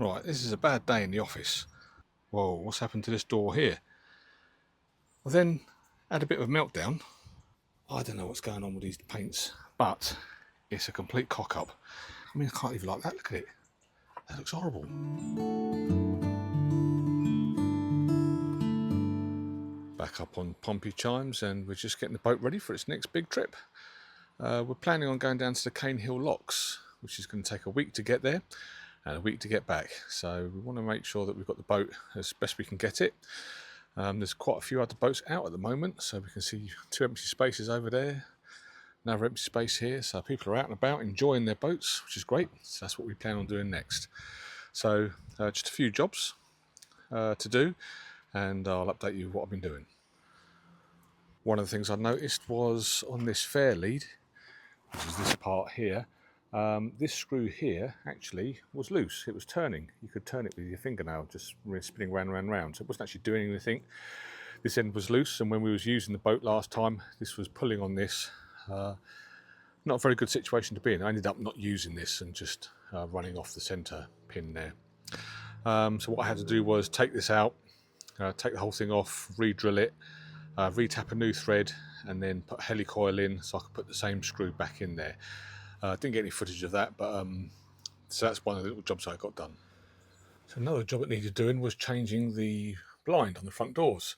Right, this is a bad day in the office. Whoa, what's happened to this door here? I then had a bit of a meltdown. I don't know what's going on with these paints, but it's a complete cock-up. I mean, I can't even like that, look at it. That looks horrible. Back up on Pompey Chimes, and we're just getting the boat ready for its next big trip. We're planning on going down to the Cane Hill Locks, which is going to take a week to get there and a week to get back. So we want to make sure that we've got the boat as best we can get it. There's quite a few other boats out at the moment, so we can see 2 empty spaces over there, another empty space here, so people are out and about enjoying their boats, which is great. So that's what we plan on doing next. So just a few jobs to do, and I'll update you what I've been doing. One of the things I noticed was on this fair lead, which is this part here, this screw here actually was loose. It was turning. You could turn it with your fingernail, just spinning round and round. So it wasn't actually doing anything. This end was loose, and when we was using the boat last time, this was pulling on this. Not a very good situation to be in. I ended up not using this and just running off the centre pin there. So what I had to do was take this out, take the whole thing off, re-drill it, re-tap a new thread, and then put a helicoil in so I could put the same screw back in there. Didn't get any footage of that, but so that's one of the little jobs I got done. So another job that needed doing was changing the blind on the front doors.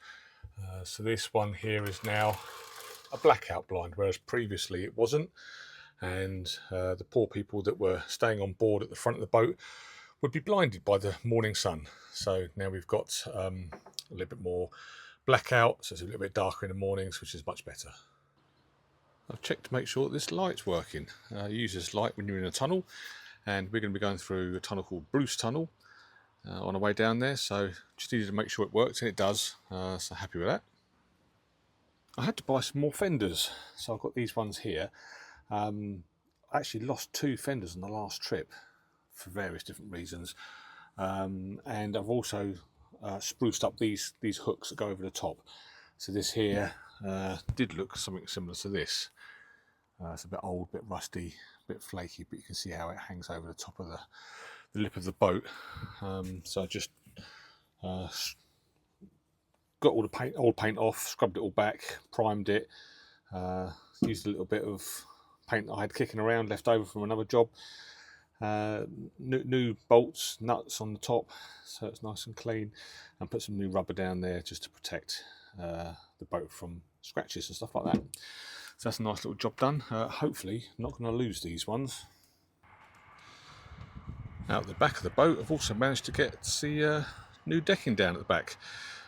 So this one here is now a blackout blind, whereas previously it wasn't. And the poor people that were staying on board at the front of the boat would be blinded by the morning sun. So now we've got a little bit more blackout, so it's a little bit darker in the mornings, which is much better. I've checked to make sure that this light's working. You use this light when you're in a tunnel, and we're going to be going through a tunnel called Bruce Tunnel on our way down there, so just needed to make sure it works, and it does, so happy with that. I had to buy some more fenders, so I've got these ones here. I actually lost 2 fenders on the last trip for various different reasons, and I've also spruced up these hooks that go over the top. So this here did look something similar to this. It's a bit old, a bit rusty, a bit flaky, but you can see how it hangs over the top of the lip of the boat. So I just got all the old paint off, scrubbed it all back, primed it, used a little bit of paint that I had kicking around left over from another job. New bolts, nuts on the top, so it's nice and clean, and put some new rubber down there just to protect the boat from scratches and stuff like that. So that's a nice little job done. Hopefully not going to lose these ones. Out the back of the boat, I've also managed to get the new decking down at the back.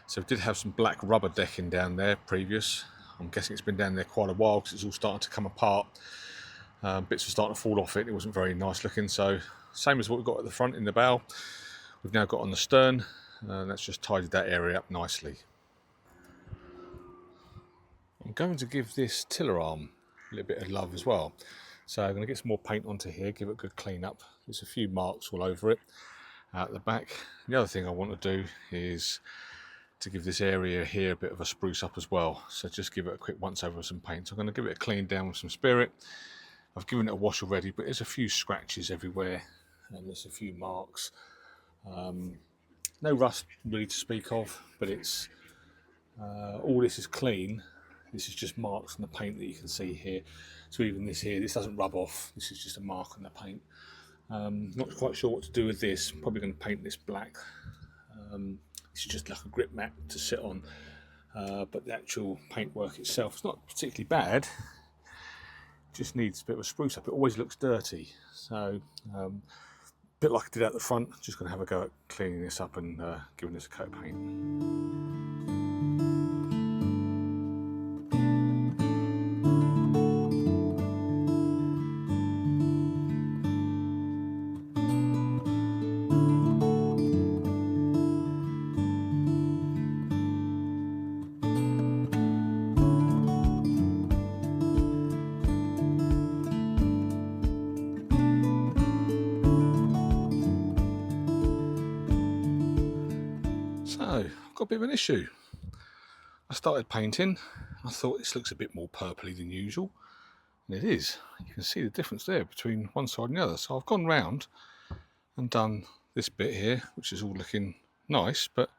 So we did have some black rubber decking down there previous. I'm guessing it's been down there quite a while because it's all starting to come apart. Bits were starting to fall off it. It wasn't very nice looking. So same as what we've got at the front in the bow, we've now got on the stern, and that's just tidied that area up nicely. I'm going to give this tiller arm a little bit of love as well. So I'm going to get some more paint onto here, give it a good clean up. There's a few marks all over it out the back. The other thing I want to do is to give this area here a bit of a spruce up as well. So just give it a quick once over with some paint. So I'm going to give it a clean down with some Spirit. I've given it a wash already, but there's a few scratches everywhere and there's a few marks. No rust really to speak of, but it's all this is clean. This is just marks on the paint that you can see here. So even this here, this doesn't rub off. This is just a mark on the paint. Not quite sure what to do with this. Probably going to paint this black. This is just like a grip mat to sit on. But the actual paintwork itself is not particularly bad. Just needs a bit of a spruce up. It always looks dirty. So a bit like I did at the front, just going to have a go at cleaning this up and giving this a coat of paint. So, I've got a bit of an issue. I started painting, I thought this looks a bit more purpley than usual, and it is. You can see the difference there between one side and the other. So I've gone round and done this bit here, which is all looking nice, but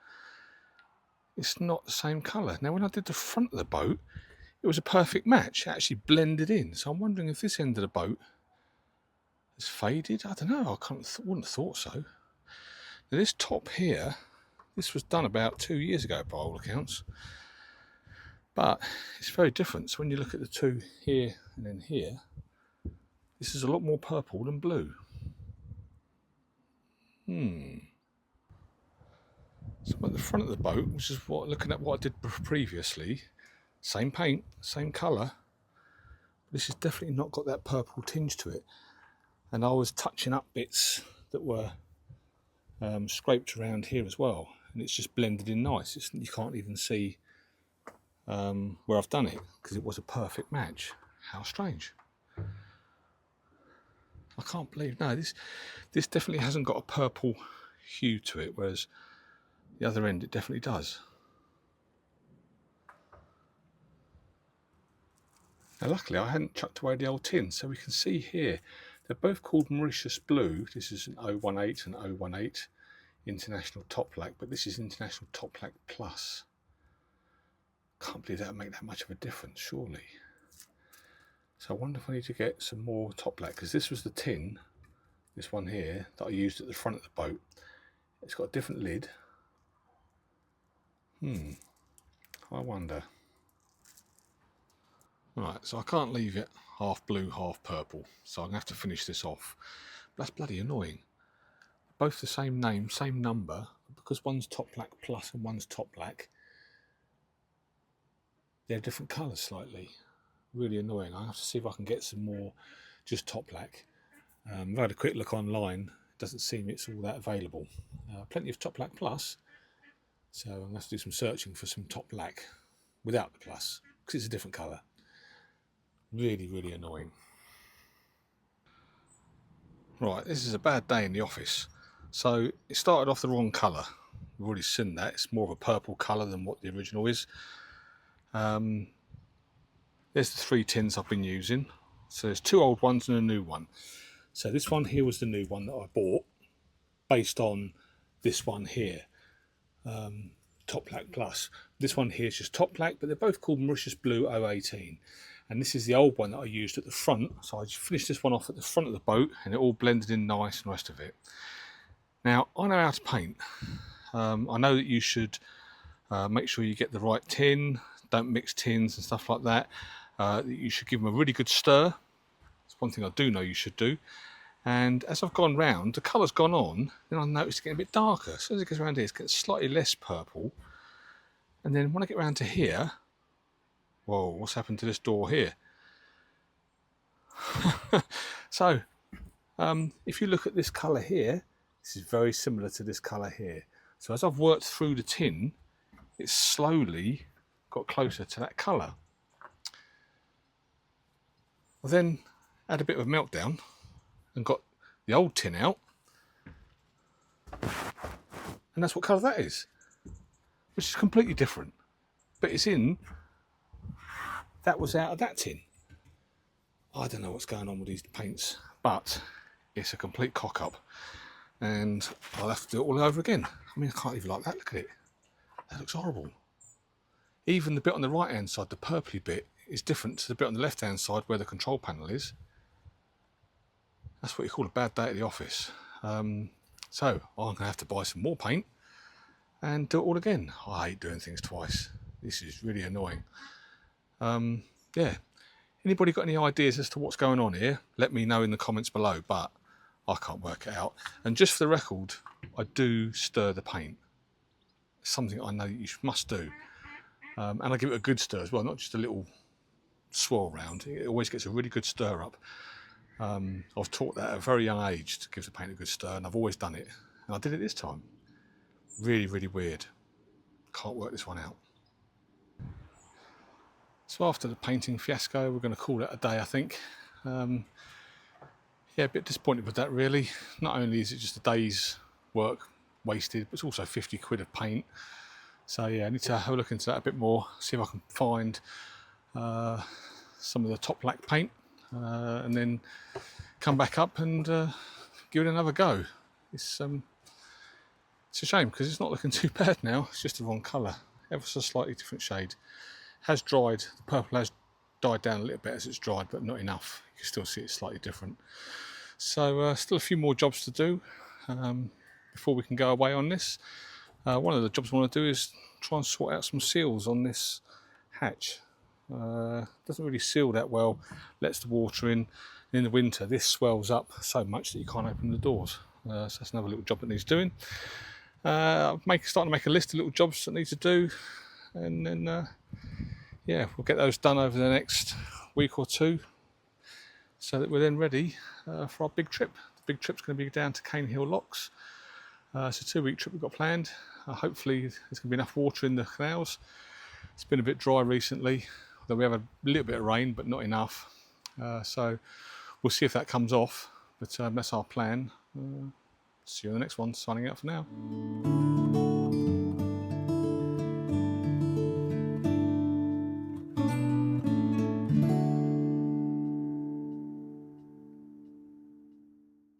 it's not the same colour. Now when I did the front of the boat, it was a perfect match. It actually blended in. So I'm wondering if this end of the boat has faded. I don't know. I wouldn't have thought so. Now this top here, this was done about 2 years ago by all accounts. But it's very different. So when you look at the two here and then here, this is a lot more purple than blue. So at the front of the boat, which is looking at what I did previously, same paint, same colour. This has definitely not got that purple tinge to it. And I was touching up bits that were scraped around here as well, and it's just blended in nice. You can't even see where I've done it because it was a perfect match. How strange. I can't believe, no, this definitely hasn't got a purple hue to it, whereas the other end it definitely does. Now luckily I hadn't chucked away the old tin, so we can see here they're both called Mauritius Blue. This is an 018 and 018 International Top Lac, but this is International Top Lac Plus. Can't believe that would make that much of a difference, surely. So I wonder if I need to get some more Top Lac, because this was the tin, this one here, that I used at the front of the boat. It's got a different lid. I wonder. Right, so I can't leave it half blue, half purple, so I'm going to have to finish this off. But that's bloody annoying. Both the same name, same number, but because one's Top Lac Plus and one's Top Lac, they're different colours slightly. Really annoying. I have to see if I can get some more just Top Lac. I've had a quick look online. It doesn't seem it's all that available. Plenty of Top Lac Plus, so I'm going to have to do some searching for some Top Lac without the plus, because it's a different colour. Really, really annoying. Right, this is a bad day in the office. So it started off the wrong colour. We've already seen that. It's more of a purple colour than what the original is. There's the 3 tins I've been using. So there's 2 old ones and a new one. So this one here was the new one that I bought, based on this one here, Top Lac Plus. This one here is just Top Lac, but they're both called Mauritius Blue 018. And this is the old one that I used at the front. So I just finished this one off at the front of the boat, and it all blended in nice and the rest of it. Now, I know how to paint. I know that you should make sure you get the right tin, don't mix tins and stuff like that. You should give them a really good stir. That's one thing I do know you should do. And as I've gone round, the colour's gone on, then I noticed it getting a bit darker. As soon as it gets around here, it's getting slightly less purple. And then when I get round to here, whoa, what's happened to this door here? So, if you look at this colour here, this is very similar to this colour here. So as I've worked through the tin, it's slowly got closer to that colour. I then had a bit of a meltdown and got the old tin out, and that's what colour that is, which is completely different, but it's in, that was out of that tin. I don't know what's going on with these paints, but it's a complete cock up, and I'll have to do it all over again. I mean, I can't even like that. Look at it, that looks horrible. Even the bit on the right hand side, the purpley bit, is different to the bit on the left hand side where the control panel is. That's what you call a bad day at the office. So I'm going to have to buy some more paint and do it all again. I hate doing things twice. This is really annoying. Yeah. Anybody got any ideas as to what's going on here? Let me know in the comments below, but I can't work it out. And just for the record, I do stir the paint. It's something I know you must do. And I give it a good stir as well, not just a little swirl round. It always gets a really good stir up. I was taught that at a very young age to give the paint a good stir, and I've always done it. And I did it this time. Really, really weird. Can't work this one out. So after the painting fiasco, we're going to call it a day, I think. Yeah, a bit disappointed with that, really. Not only is it just a day's work wasted, but it's also 50 quid of paint. So yeah, I need to have a look into that a bit more, see if I can find some of the Top Lac paint, and then come back up and give it another go. It's It's a shame because it's not looking too bad now. It's just the wrong colour, ever so slightly different shade. Has dried, the purple has died down a little bit as it's dried, but not enough. You can still see it's slightly different. So still a few more jobs to do before we can go away on this. One of the jobs I want to do is try and sort out some seals on this hatch. Doesn't really seal that well, lets the water in. In the winter this swells up so much that you can't open the doors. So that's another little job that needs doing. Starting to make a list of little jobs that need to do, and then yeah, we'll get those done over the next week or two so that we're then ready for our big trip. The big trip's going to be down to Cane Hill Locks. It's a 2-week trip we've got planned. Hopefully there's going to be enough water in the canals. It's been a bit dry recently, although we have a little bit of rain, but not enough. So we'll see if that comes off, but that's our plan. See you in the next one. Signing out for now.